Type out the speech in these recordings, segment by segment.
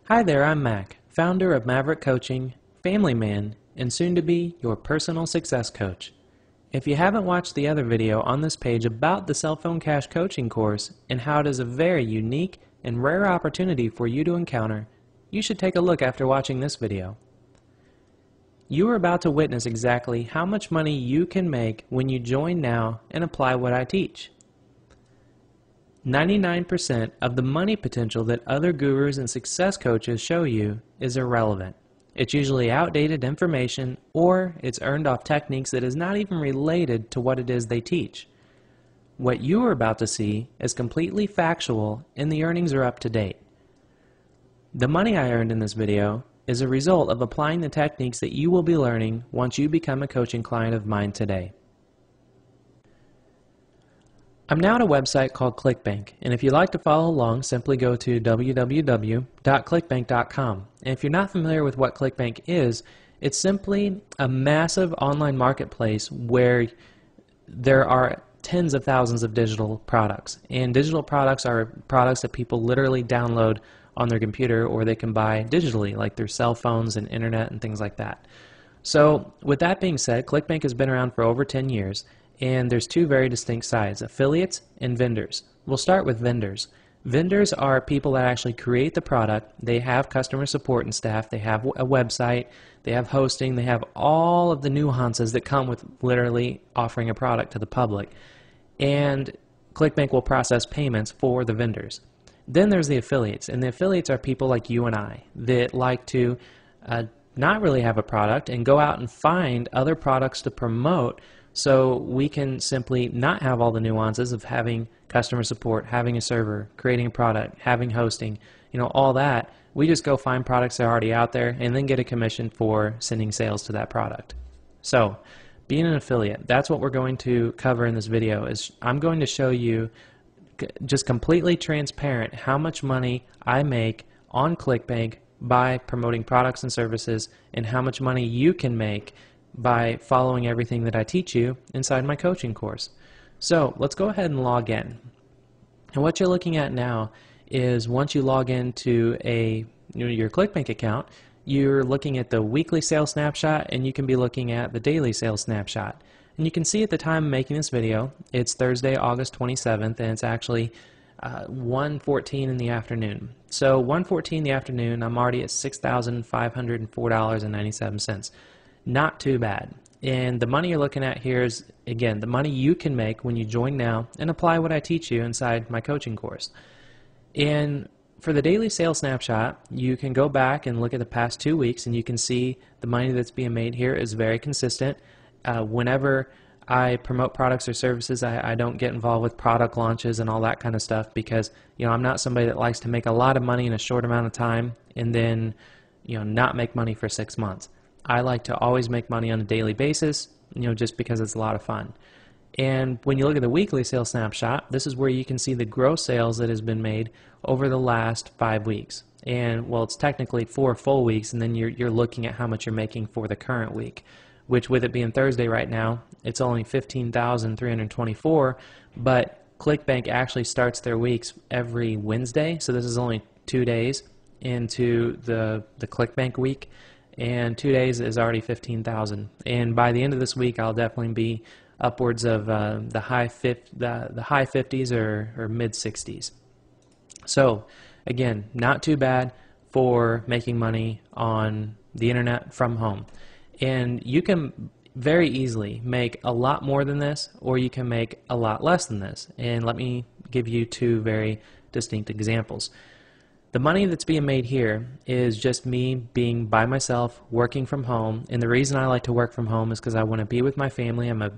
Hi there, I'm Mac, founder of Maverick Coaching, family man, and soon to be your personal success coach. If you haven't watched the other video on this page about the Cell Phone Cash Coaching course and how it is a very unique and rare opportunity for you to encounter, you should take a look after watching this video. You are about to witness exactly how much money you can make when you join now and apply what I teach. 99% of the money potential that other gurus and success coaches show you is irrelevant. It's usually outdated information, or it's earned off techniques that is not even related to what it is they teach. What you are about to see is completely factual, and the earnings are up to date. The money I earned in this video is a result of applying the techniques that you will be learning once you become a coaching client of mine today. I'm now at a website called ClickBank, and if you'd like to follow along, simply go to www.clickbank.com. And if you're not familiar with what ClickBank is, it's simply a massive online marketplace where there are tens of thousands of digital products. And digital products are products that people literally download on their computer, or they can buy digitally, like their cell phones and internet and things like that. So with that being said, ClickBank has been around for over 10 years, and there's two very distinct sides, affiliates and vendors. We'll start with vendors. Vendors are people that actually create the product. They have customer support and staff, they have a website, they have hosting, they have all of the nuances that come with literally offering a product to the public. And ClickBank will process payments for the vendors. Then there's the affiliates, and the affiliates are people like you and I that like to not really have a product and go out and find other products to promote, so we can simply not have all the nuances of having customer support, having a server, creating a product, having hosting, all that. We just go find products that are already out there and then get a commission for sending sales to that product. So being an affiliate, that's what we're going to cover in this video. Is I'm going to show you just completely transparent how much money I make on ClickBank by promoting products and services, and how much money you can make by following everything that I teach you inside my coaching course. So let's go ahead and log in. And what you're looking at now is, once you log into your ClickBank account, you're looking at the weekly sales snapshot, and you can be looking at the daily sales snapshot. And you can see at the time of making this video, it's Thursday, August 27th, and it's actually 1:14 in the afternoon. So 1:14 in the afternoon, I'm already at $6,504.97. Not too bad. And the money you're looking at here is, again, the money you can make when you join now and apply what I teach you inside my coaching course. And for the daily sales snapshot, you can go back and look at the past 2 weeks, and you can see the money that's being made here is very consistent. Whenever I promote products or services, I don't get involved with product launches and all that kind of stuff, because I'm not somebody that likes to make a lot of money in a short amount of time and then not make money for 6 months. I like to always make money on a daily basis, just because it's a lot of fun. And when you look at the weekly sales snapshot, this is where you can see the gross sales that has been made over the last 5 weeks. And well, it's technically 4 full weeks, and then you're looking at how much you're making for the current week, which, with it being Thursday right now, it's only $15,324, but ClickBank actually starts their weeks every Wednesday, so this is only 2 days into the ClickBank week, and 2 days is already $15,000. And by the end of this week, I'll definitely be upwards of the high 50s or mid 60s. So again, not too bad for making money on the internet from home. And you can very easily make a lot more than this, or you can make a lot less than this. And let me give you two very distinct examples. The money that's being made here is just me being by myself, working from home. And the reason I like to work from home is because I want to be with my family. I'm a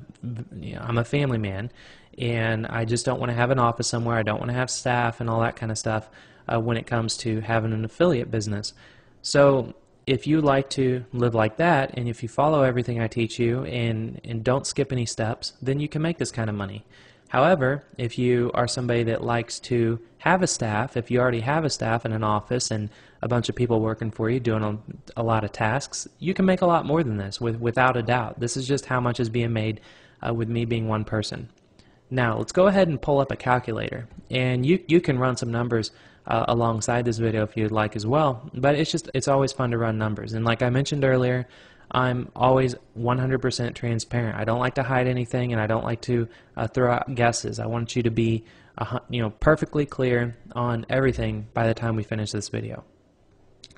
family man, and I just don't want to have an office somewhere. I don't want to have staff and all that kind of stuff when it comes to having an affiliate business. So if you like to live like that, and if you follow everything I teach you and don't skip any steps, then you can make this kind of money. However, if you are somebody that likes to have a staff, if you already have a staff in an office and a bunch of people working for you doing a lot of tasks, you can make a lot more than this, without a doubt. This is just how much is being made with me being one person. Now, let's go ahead and pull up a calculator, and you can run some numbers alongside this video if you'd like as well. But it's always fun to run numbers. And like I mentioned earlier, I'm always 100% transparent. I don't like to hide anything, and I don't like to throw out guesses. I want you to be perfectly clear on everything by the time we finish this video.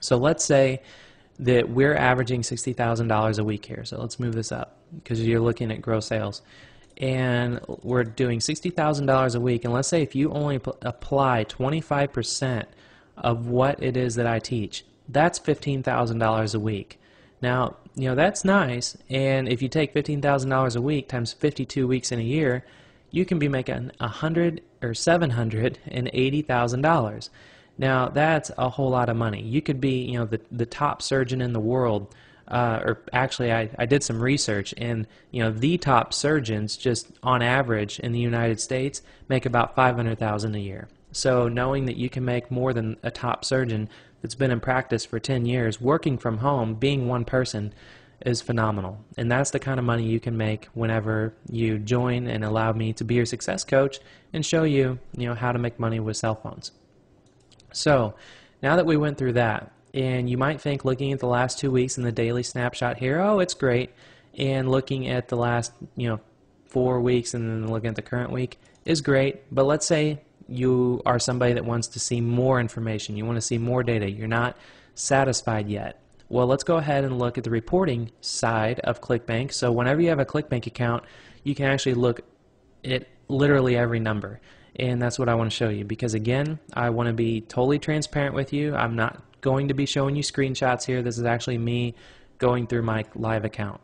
So let's say that we're averaging $60,000 a week here. So let's move this up because you're looking at gross sales. And we're doing $60,000 a week. And let's say if you only apply 25% of what it is that I teach, that's $15,000 a week. Now, that's nice. And if you take $15,000 a week times 52 weeks in a year, you can be making $100,000 or $780,000. Now, that's a whole lot of money. You could be, the top surgeon in the world. Or actually, I did some research, and the top surgeons, just on average in the United States, make about $500,000 a year. So knowing that you can make more than a top surgeon that's been in practice for 10 years, working from home, being one person, is phenomenal. And that's the kind of money you can make whenever you join and allow me to be your success coach and show you, how to make money with cell phones. So now that we went through that, and you might think looking at the last 2 weeks in the daily snapshot here, oh, it's great, and looking at the last 4 weeks and then looking at the current week is great, but let's say you are somebody that wants to see more information, you want to see more data, you're not satisfied yet. Well, let's go ahead and look at the reporting side of ClickBank. So whenever you have a ClickBank account, you can actually look at literally every number. And that's what I want to show you because, again, I want to be totally transparent with you. I'm not going to be showing you screenshots here. This is actually me going through my live account.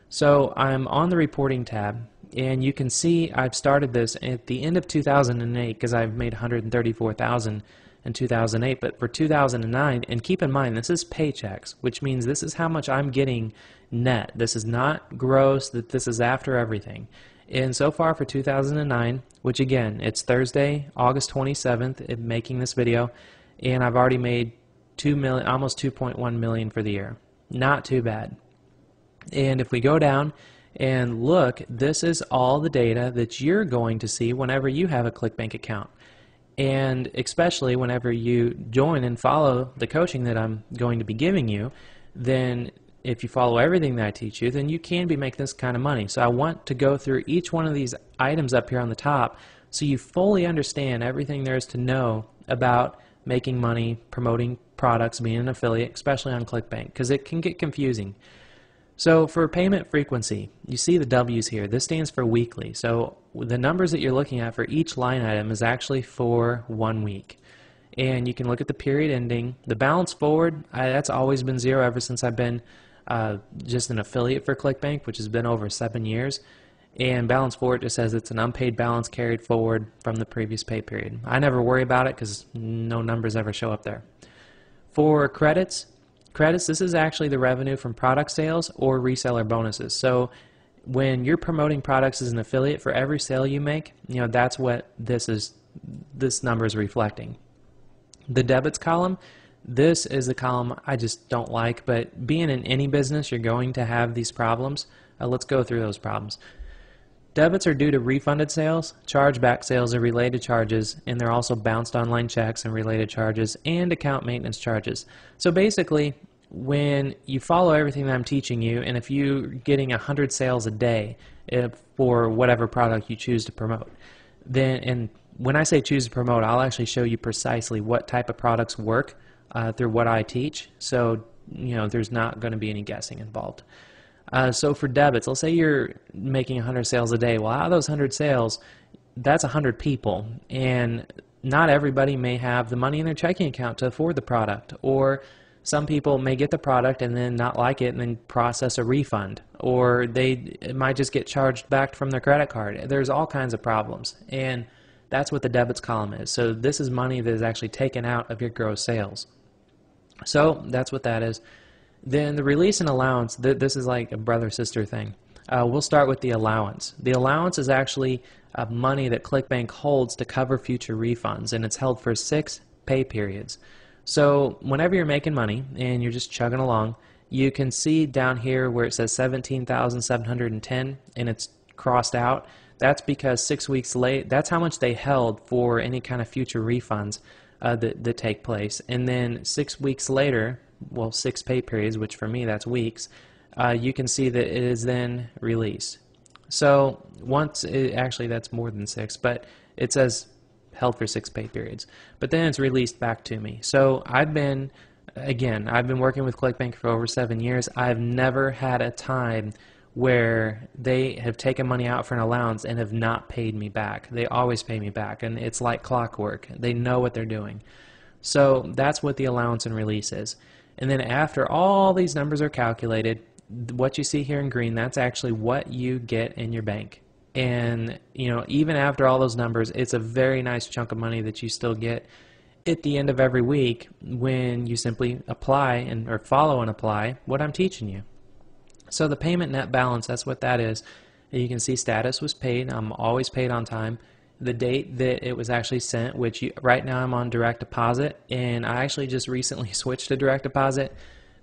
So I'm on the reporting tab, and you can see I've started this at the end of 2008 because I've made $134,000 in 2008, but for 2009, and keep in mind this is paychecks, which means this is how much I'm getting net. This is not gross, this is after everything. And so far for 2009, which again, it's Thursday, August 27th, in making this video, and I've already made almost 2.1 million for the year. Not too bad. And if we go down and look, this is all the data that you're going to see whenever you have a ClickBank account. And especially whenever you join and follow the coaching that I'm going to be giving you, then if you follow everything that I teach you, then you can be making this kind of money. So I want to go through each one of these items up here on the top so you fully understand everything there is to know about making money, promoting products, being an affiliate, especially on ClickBank, because it can get confusing. So for payment frequency, you see the W's here. This stands for weekly. So the numbers that you're looking at for each line item is actually for 1 week. And you can look at the period ending. The balance forward, that's always been 0 ever since I've been just an affiliate for ClickBank, which has been over 7 years. And balance forward just says it's an unpaid balance carried forward from the previous pay period. I never worry about it because no numbers ever show up there. For credits, this is actually the revenue from product sales or reseller bonuses. So when you're promoting products as an affiliate, for every sale you make, that's what this number is reflecting. The debits column, this is the column I just don't like, but being in any business, you're going to have these problems. Let's go through those problems. Debits are due to refunded sales, chargeback sales are related charges, and they're also bounced online checks and related charges, and account maintenance charges. So basically, when you follow everything that I'm teaching you, and if you're getting 100 sales a day for whatever product you choose to promote, then, and when I say choose to promote, I'll actually show you precisely what type of products work through what I teach, so there's not going to be any guessing involved. So for debits, let's say you're making 100 sales a day. Well, out of those 100 sales, that's 100 people, and not everybody may have the money in their checking account to afford the product, or some people may get the product and then not like it and then process a refund, or it might just get charged back from their credit card. There's all kinds of problems, and that's what the debits column is. So this is money that is actually taken out of your gross sales. So that's what that is. Then the release and allowance, this is like a brother-sister thing. We'll start with the allowance. The allowance is actually money that ClickBank holds to cover future refunds, and it's held for 6 pay periods. So whenever you're making money and you're just chugging along, you can see down here where it says 17,710 and it's crossed out. That's because 6 weeks late, that's how much they held for any kind of future refunds that take place. And then 6 weeks later, well, 6 pay periods, which for me that's weeks, you can see that it is then released. So actually that's more than 6, but it says held for 6 pay periods. But then it's released back to me. So I've been working with ClickBank for over 7 years. I've never had a time where they have taken money out for an allowance and have not paid me back. They always pay me back, and it's like clockwork. They know what they're doing. So that's what the allowance and release is. And then after all these numbers are calculated, what you see here in green, that's actually what you get in your bank. And even after all those numbers, it's a very nice chunk of money that you still get at the end of every week when you simply apply or follow and apply what I'm teaching you. So the payment net balance, that's what that is. And you can see status was paid. I'm always paid on time. The date that it was actually sent, which right now I'm on direct deposit, and I actually just recently switched to direct deposit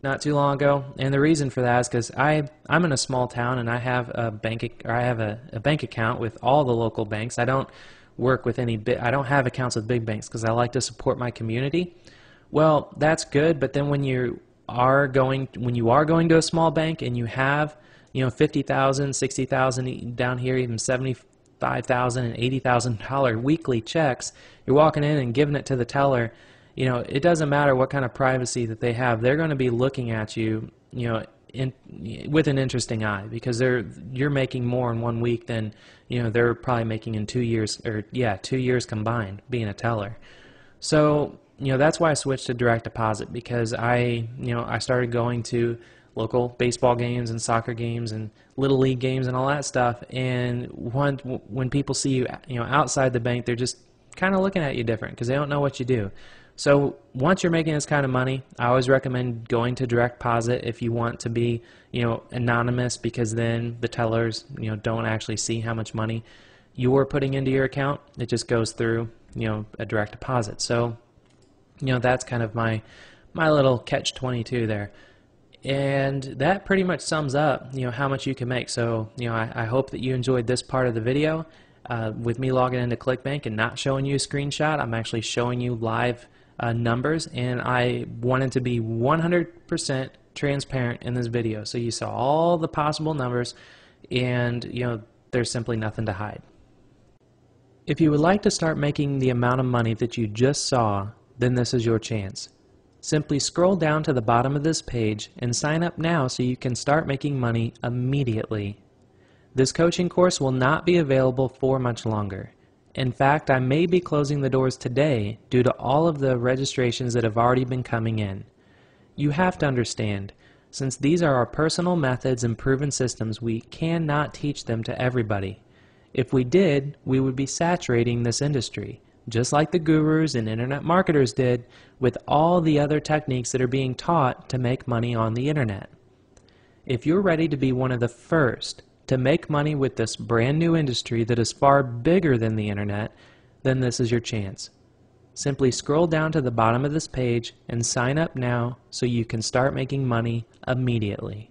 not too long ago. And the reason for that is because I'm in a small town, and I have a bank account with all the local banks. I don't work with I don't have accounts with big banks because I like to support my community. Well, that's good, but then when you are going to a small bank and you have $50,000, $60,000 down here, even $75,000 and $80,000 weekly checks, you're walking in and giving it to the teller. It doesn't matter what kind of privacy that they have. They're going to be looking at you, with an interesting eye, because you're making more in 1 week than they're probably making in 2 years, or 2 years combined being a teller. So that's why I switched to direct deposit, because I started going to local baseball games and soccer games and little league games and all that stuff, and when people see you outside the bank, they're just kind of looking at you different because they don't know what you do. So once you're making this kind of money, I always recommend going to direct deposit if you want to be anonymous, because then the tellers don't actually see how much money you're putting into your account. It just goes through a direct deposit. So that's kind of my little catch-22 there. And that pretty much sums up how much you can make. So I hope that you enjoyed this part of the video with me logging into ClickBank and not showing you a screenshot. I'm actually showing you live numbers, and I wanted to be 100% transparent in this video, so you saw all the possible numbers, and there's simply nothing to hide. If you would like to start making the amount of money that you just saw, then this is your chance. Simply scroll down to the bottom of this page and sign up now so you can start making money immediately. This coaching course will not be available for much longer. In fact, I may be closing the doors today due to all of the registrations that have already been coming in. You have to understand, since these are our personal methods and proven systems, we cannot teach them to everybody. If we did, we would be saturating this industry, just like the gurus and internet marketers did with all the other techniques that are being taught to make money on the internet. If you're ready to be one of the first to make money with this brand new industry that is far bigger than the internet, then this is your chance. Simply scroll down to the bottom of this page and sign up now so you can start making money immediately.